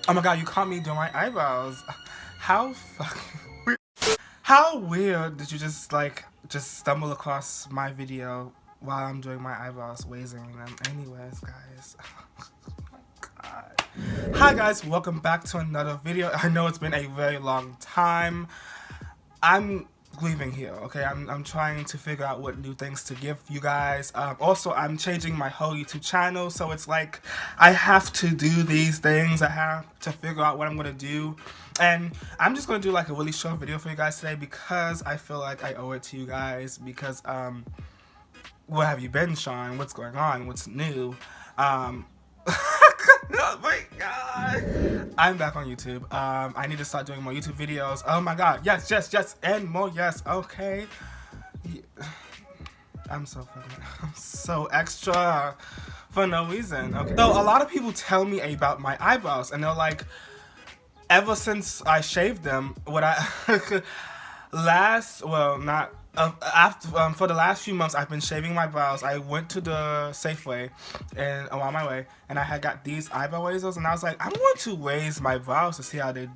Oh my god, you caught me doing my eyebrows. How fucking weird. How weird did you just stumble across my video while I'm doing my eyebrows, raising them? Anyways, guys. God. Hi guys, welcome back to another video. I know it's been a very long time. I'm leaving here, okay? I'm trying to figure out what new things to give you guys. Also, I'm changing my whole YouTube channel, so it's like I have to do these things. I have to figure out what I'm gonna do, and I'm just gonna do like a really short video for you guys today because I feel like I owe it to you guys. Because where have you been, Sean? What's going on? What's new? Oh my god, I'm back on YouTube. I need to start doing more YouTube videos. Oh my god, yes, and more, yes. Okay, I'm so extra for no reason. Okay, so a lot of people tell me about my eyebrows, and they're like, ever since I shaved them, what I for the last few months, I've been shaving my brows. I went to the Safeway and on my way, and I had got these eyebrow razors, and I was like, I'm going to raise my brows to see how they,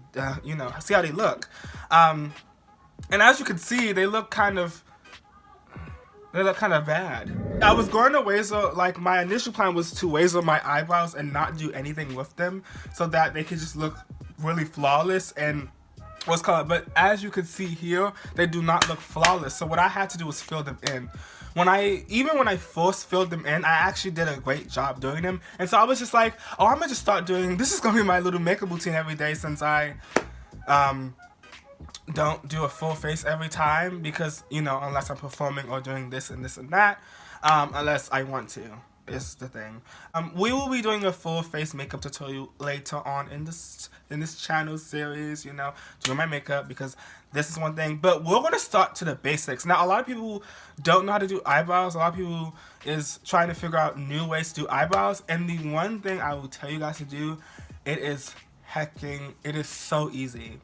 see how they look. And as you can see, they look kind of bad. I was going to razor, like my initial plan was to razor my eyebrows and not do anything with them, so that they could just look really flawless and what's called, but as you can see here, they do not look flawless. So what I had to do was fill them in. Even when I first filled them in, I actually did a great job doing them. And so I was just like, oh, I'm gonna just start doing, this is gonna be my little makeup routine every day, since I don't do a full face every time, because, unless I'm performing or doing this and this and that, unless I want to. Is the thing. We will be doing a full face makeup tutorial later on in this channel series, doing my makeup, because this is one thing. But we're gonna start to the basics. Now, a lot of people don't know how to do eyebrows. A lot of people is trying to figure out new ways to do eyebrows. And the one thing I will tell you guys to do, it is so easy.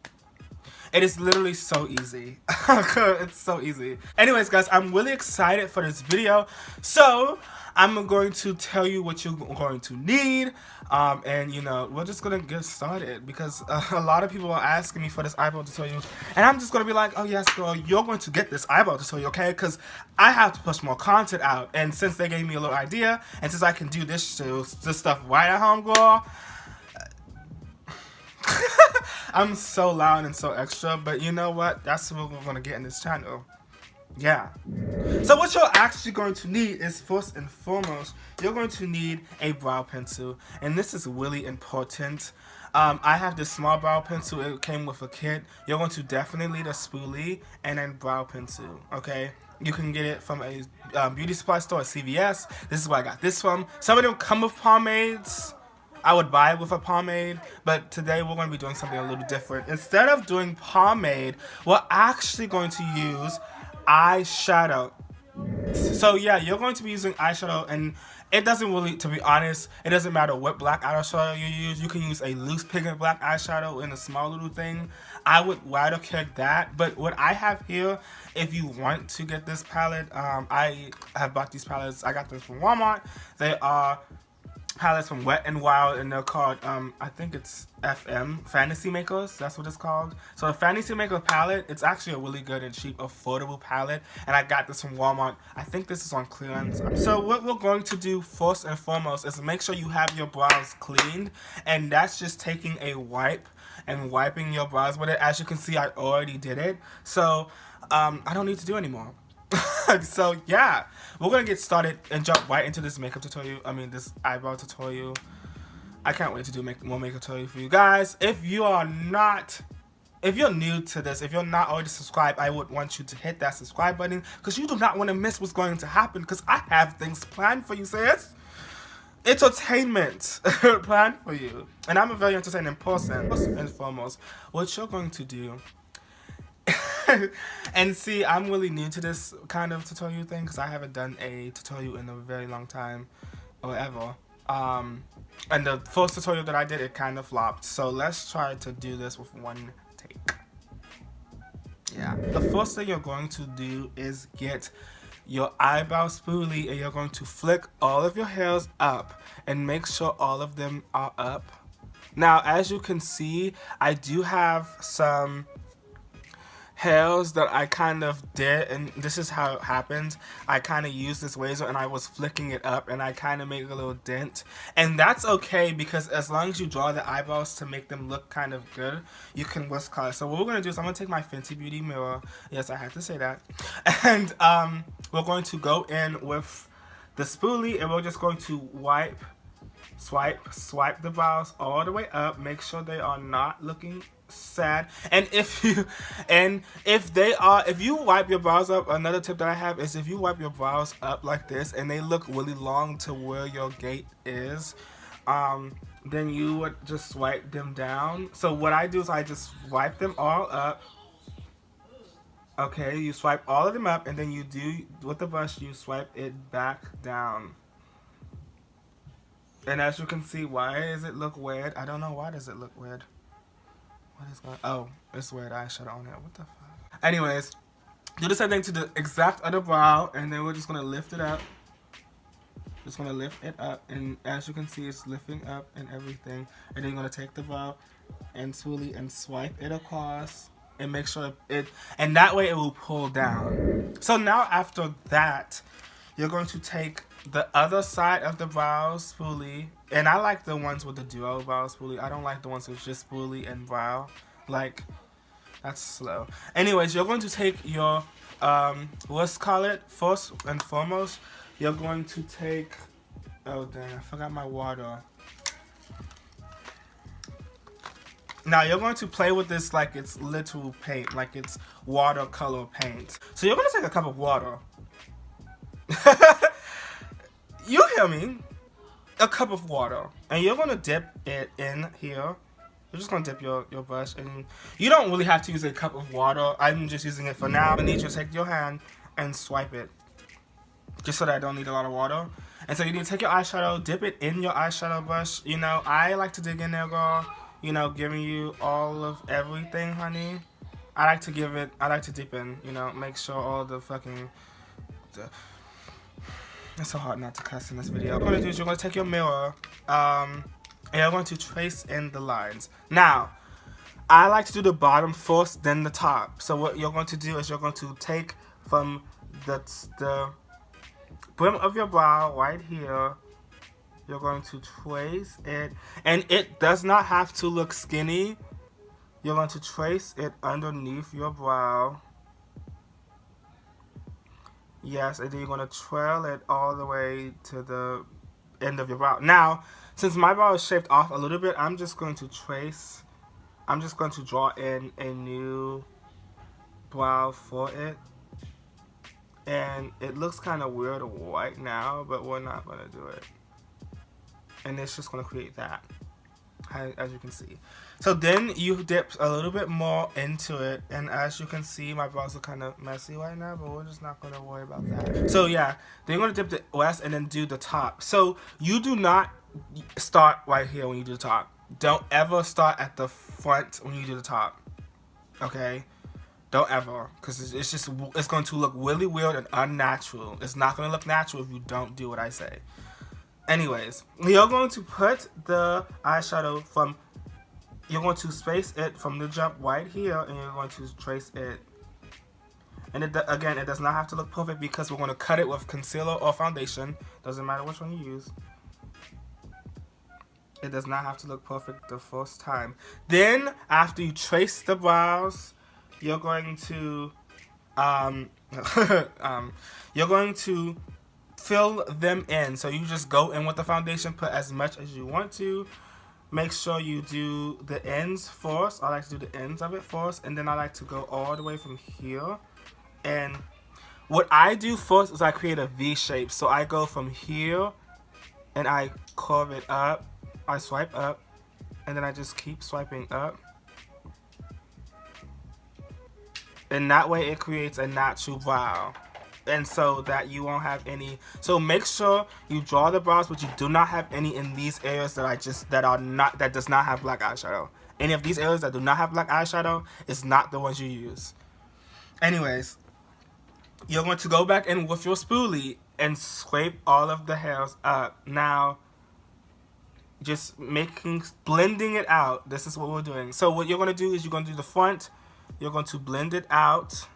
It is literally so easy. It's so easy. Anyways, guys, I'm really excited for this video. So I'm going to tell you what you're going to need. And we're just gonna get started, because a lot of people are asking me for this eyebrow tutorial, and I'm just gonna be like, oh yes, girl, you're going to get this eyebrow tutorial, okay? Because I have to push more content out, and since they gave me a little idea, and since I can do this stuff right at home, girl. I'm so loud and so extra, but you know what? That's what we're gonna get in this channel. Yeah. So what you're actually going to need is, first and foremost, you're going to need a brow pencil, and this is really important. I have this small brow pencil. It came with a kit. You're going to definitely need a spoolie and a brow pencil. Okay. You can get it from a beauty supply store at CVS. This is where I got this from. Some of them come with pomades. I would buy it with a pomade, but today we're going to be doing something a little different. Instead of doing pomade, we're actually going to use eyeshadow. So yeah, you're going to be using eyeshadow, and it doesn't really, to be honest, it doesn't matter what black eyeshadow you use. You can use a loose pigment black eyeshadow in a small little thing. I would rather pick that, but what I have here, if you want to get this palette, I have bought these palettes. I got this from Walmart. They are palettes from Wet n Wild, and they're called I think it's FM Fantasy Makers. That's what it's called. So the Fantasy Maker palette, it's actually a really good and cheap, affordable palette, and I got this from Walmart. I think this is on clearance. So what we're going to do first and foremost is make sure you have your brows cleaned, and that's just taking a wipe and wiping your brows with it. As you can see, I already did it, so I don't need to do anymore. So yeah, we're gonna get started and jump right into this makeup tutorial. This eyebrow tutorial. I can't wait to do more makeup tutorial for you guys. If you're new to this, if you're not already subscribed, I would want you to hit that subscribe button, because you do not want to miss what's going to happen, because I have things planned for you, sis. Entertainment planned for you, and I'm a very entertaining person. First and foremost, what you're going to do, and see, I'm really new to this kind of tutorial thing, because I haven't done a tutorial in a very long time, or ever. And the first tutorial that I did, it kind of flopped. So let's try to do this with one take. Yeah. The first thing you're going to do is get your eyebrow spoolie, and you're going to flick all of your hairs up and make sure all of them are up. Now, as you can see, I do have some hairs that I kind of did, and this is how it happens. I kind of used this razor and I was flicking it up and I kind of made a little dent, and that's okay because as long as you draw the eyebrows to make them look kind of good, you can whisk color. So what we're going to do is I'm going to take my Fenty Beauty mirror, yes I had to say that, and we're going to go in with the spoolie and we're just going to swipe the brows all the way up. Make sure they are not looking sad, and if you wipe your brows up, another tip that I have is if you wipe your brows up like this and they look really long to where your gate is, then you would just swipe them down. So what I do is I just wipe them all up. Okay, you swipe all of them up and then you do with the brush, you swipe it back down. And as you can see, why does it look weird? I don't know, why does it look weird? What is going on? Oh, it's weird eyeshadow on it. What the fuck? Anyways, do the same thing to the exact other brow, and then we're just gonna lift it up. Just gonna lift it up, and as you can see, it's lifting up and everything. And then you're gonna take the brow and spoolie and swipe it across, and make sure and that way it will pull down. So now after that, you're going to take the other side of the brow spoolie, and I like the ones with the duo brow spoolie. I don't like the ones with just spoolie and brow. Like, that's slow. Anyways, you're going to take your, let's call it, first and foremost, you're going to take, oh dang, I forgot my water. Now you're going to play with this like it's literal paint, like it's watercolor paint. So you're going to take a cup of water. You hear me? A cup of water. And you're going to dip it in here. You're just going to dip your brush. And you don't really have to use a cup of water. I'm just using it for now. I need you to take your hand and swipe it. Just so that I don't need a lot of water. And so you need to take your eyeshadow, dip it in your eyeshadow brush. You know, I like to dig in there, girl. You know, giving you all of everything, honey. I like to dip in, you know, make sure all the fucking... It's so hard not to cuss in this video. What you're going to do is you're going to take your mirror, and you're going to trace in the lines. Now, I like to do the bottom first, then the top. So what you're going to do is you're going to take from the brim of your brow right here. You're going to trace it, and it does not have to look skinny. You're going to trace it underneath your brow. Yes, and then you're going to trail it all the way to the end of your brow. Now, since my brow is shaped off a little bit, I'm just going to draw in a new brow for it. And it looks kind of weird right now, but we're not going to do it. And it's just going to create that, as you can see. So then you dip a little bit more into it, and as you can see, my brows are kind of messy right now, but we're just not going to worry about that. So yeah, then you're going to dip the rest and then do the top. So you do not start right here when you do the top. Don't ever start at the front when you do the top, okay? Don't ever, because it's going to look really weird and unnatural. It's not going to look natural if you don't do what I say. Anyways, you're going to put the eyeshadow you're going to space it from the jump right here, and you're going to trace it. And again, it does not have to look perfect because we're going to cut it with concealer or foundation. Doesn't matter which one you use. It does not have to look perfect the first time. Then, after you trace the brows, you're going to fill them in. So you just go in with the foundation, put as much as you want to. Make sure you do the ends first. I like to do the ends of it first, and then I like to go all the way from here. And what I do first is I create a V shape. So I go from here, and I curve it up. I swipe up, and then I just keep swiping up. And that way it creates a natural brow. And so that you won't have any. So make sure you draw the brows, but you do not have any in these areas that does not have black eyeshadow. Any of these areas that do not have black eyeshadow is not the ones you use. Anyways, you're going to go back in with your spoolie and scrape all of the hairs up. Now, just blending it out. This is what we're doing. So what you're going to do is you're going to do the front. You're going to blend it out.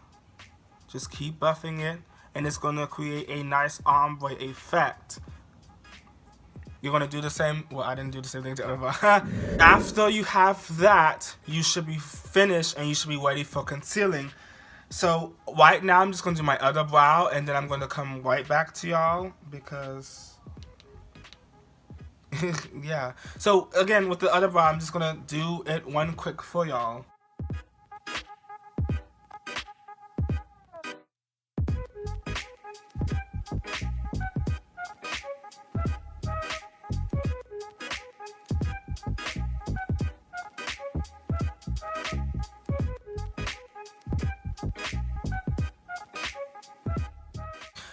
Just keep buffing it. And it's going to create a nice ombre effect. You're going to do the same. Well, I didn't do the same thing to other brow. After you have that, you should be finished and you should be ready for concealing. So right now, I'm just going to do my other brow. And then I'm going to come right back to y'all because... yeah. So again, with the other brow, I'm just going to do it one quick for y'all.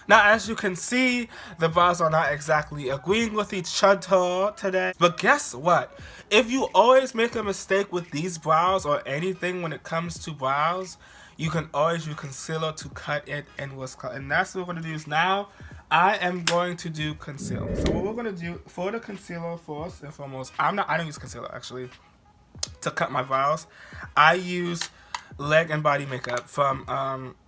Now, as you can see, the brows are not exactly agreeing with each other today. But guess what? If you always make a mistake with these brows or anything when it comes to brows, you can always use concealer to cut it and what's cut. And that's what we're going to do is now I am going to do conceal. So what we're going to do for the concealer first and foremost, I don't use concealer actually to cut my brows. I use leg and body makeup from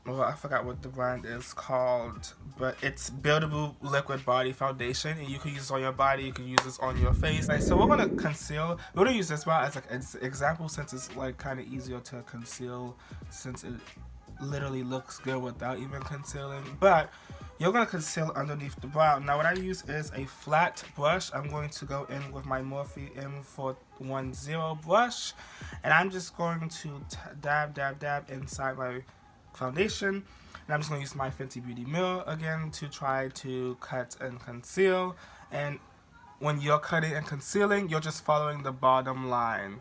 well, I forgot what the brand is called, but it's buildable liquid body foundation, and you can use this on your body, you can use this on your face. So we're gonna conceal. We're gonna use this brow as like an example since it's like kind of easier to conceal since it literally looks good without even concealing. But you're going to conceal underneath the brow. Now what I use is a flat brush. I'm going to go in with my Morphe M410 brush. And I'm just going to dab inside my foundation. And I'm just going to use my Fenty Beauty mirror again to try to cut and conceal. And when you're cutting and concealing, you're just following the bottom line.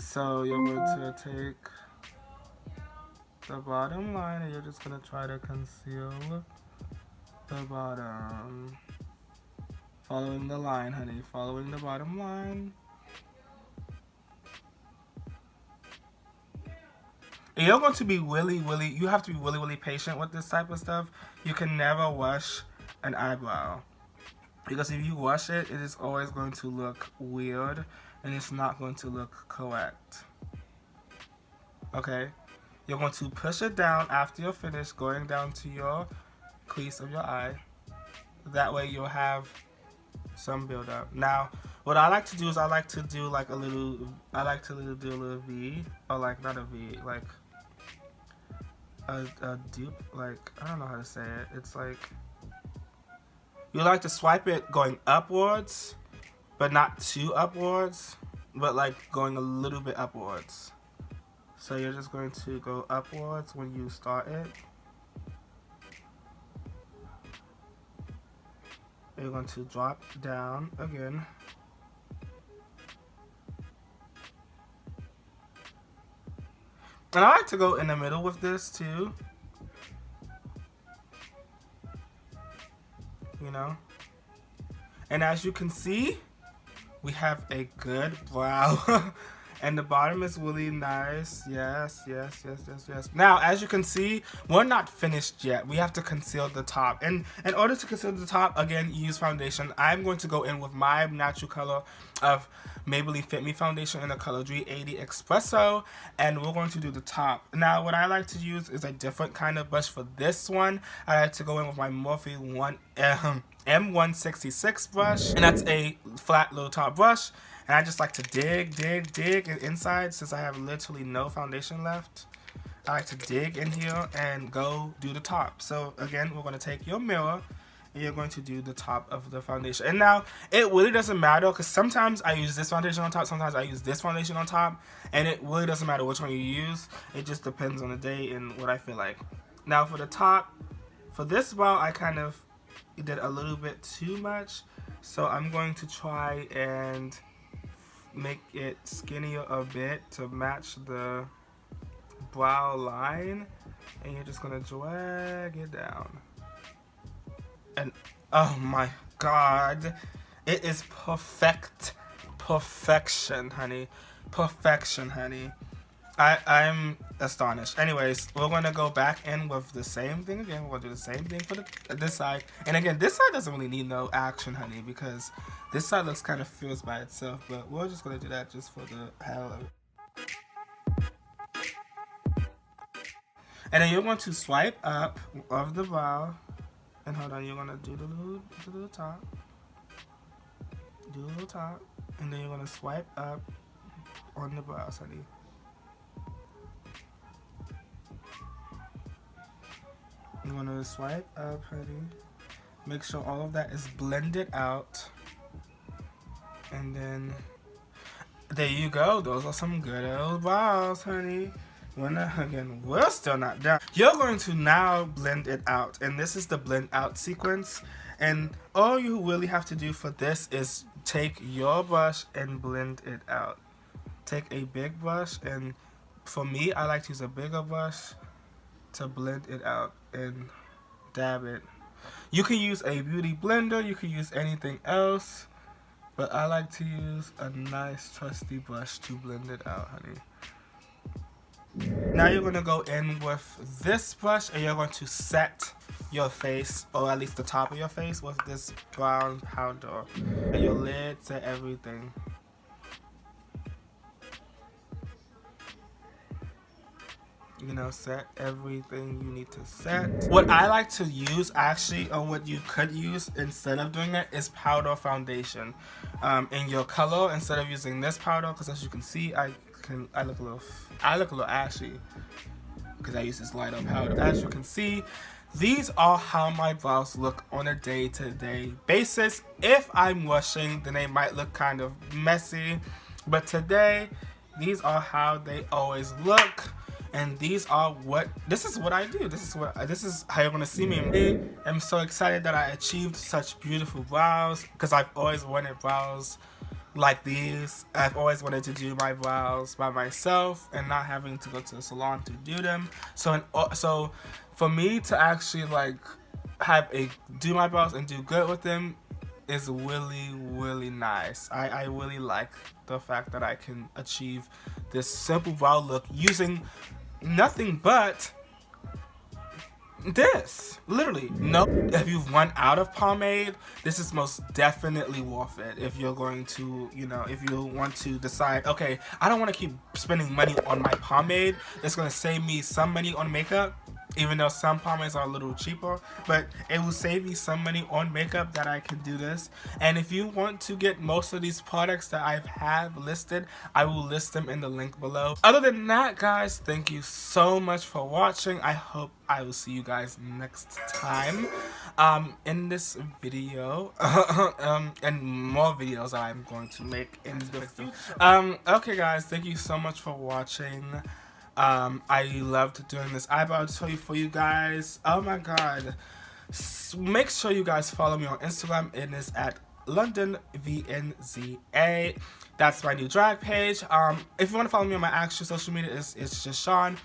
So you're going to take the bottom line and you're just going to try to conceal the bottom. Following the line, honey. Following the bottom line. And you're going to be you have to be really patient with this type of stuff. You can never wash an eyebrow. Because if you wash it, it is always going to look weird and it's not going to look correct. Okay? You're going to push it down after you're finished, going down to your crease of your eye. That way you'll have some buildup. Now, what I like to do is I like to do like a little, do a little V, or like not a V, like a dupe, like, I don't know how to say it. It's like, you like to swipe it going upwards, but not too upwards, but like going a little bit upwards. So you're just going to go upwards when you start it. You're going to drop down again. And I like to go in the middle with this too. You know? And as you can see, we have a good brow. And the bottom is really nice. Yes. Now, as you can see, we're not finished yet. We have to conceal the top. And in order to conceal the top, again, use foundation. I'm going to go in with my natural color of Maybelline Fit Me foundation in the color 380 Espresso. And we're going to do the top. Now, what I like to use is a different kind of brush for this one. I like to go in with my Morphe M166 brush. And that's a flat little top brush. And I just like to dig inside since I have literally no foundation left. I like to dig in here and go do the top. So again, we're going to take your mirror and you're going to do the top of the foundation. And now, it really doesn't matter because sometimes I use this foundation on top, sometimes I use this foundation on top. And it really doesn't matter which one you use. It just depends on the day and what I feel like. Now for the top, for this brow, I kind of did a little bit too much. So I'm going to try and make it skinnier a bit to match the brow line, and you're just gonna drag it down. And oh my god, it is perfection, honey. I'm astonished. Anyways, we're gonna go back in with the same thing again. We're gonna do the same thing for this side. And again, this side doesn't really need no action, honey, because this side looks kind of fierce by itself. But we're just gonna do that just for the hell of it. And then you're going to swipe up of the brow. And hold on, you're gonna do the little top. Do the little top. And then you're gonna swipe up on the brows, honey. You're gonna swipe up, honey. Make sure all of that is blended out. And then there you go. Those are some good old brows, honey. We're still not done. You're going to now blend it out. And this is the blend out sequence. And all you really have to do for this is take your brush and blend it out. Take a big brush, and for me, I like to use a bigger brush to blend it out and dab it. You can use a beauty blender, you can use anything else, but I like to use a nice trusty brush to blend it out, honey. Now you're going to go in with this brush and you're going to set your face, or at least the top of your face, with this brown powder. Your lid, set everything. You know, set everything you need to set. What I like to use actually, or what you could use instead of doing it, is powder foundation. In your color, instead of using this powder, because as you can see, I look a little ashy because I use this lighter powder. As you can see, these are how my brows look on a day-to-day basis. If I'm washing, then they might look kind of messy, but today, these are how they always look. And this is what I do. This is how you're gonna see me. I'm so excited that I achieved such beautiful brows, because I've always wanted brows like these. I've always wanted to do my brows by myself and not having to go to a salon to do them. So for me to actually like do my brows and do good with them is really, really nice. I really like the fact that I can achieve this simple brow look using nothing but this. Literally. No, if you've run out of pomade, this is most definitely worth it. If you're going to, if you want to decide, okay, I don't want to keep spending money on my pomade, it's going to save me some money on makeup, even though some pomades are a little cheaper, but it will save me some money on makeup that I can do this. And if you want to get most of these products that I have listed, I will list them in the link below. Other than that, guys, thank you so much for watching. I hope I will see you guys next time in this video and more videos that I'm going to make in the future. Okay, guys, thank you so much for watching. I loved doing this eyebrow tutorial for you guys. Oh my god. Make sure you guys follow me on Instagram. It is at LondonVNZA. That's my new drag page. If you want to follow me on my actual social media, it's just Sean.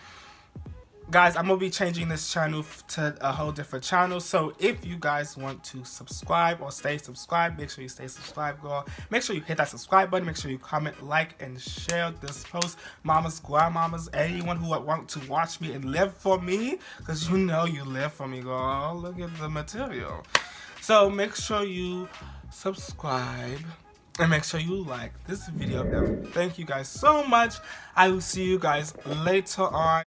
Guys, I'm going to be changing this channel to a whole different channel. So if you guys want to subscribe or stay subscribed, make sure you stay subscribed, girl. Make sure you hit that subscribe button. Make sure you comment, like, and share this post. Mamas, grandmamas, anyone who want to watch me and live for me. Because you know you live for me, girl. Look at the material. So make sure you subscribe. And make sure you like this video. Thank you guys so much. I will see you guys later on.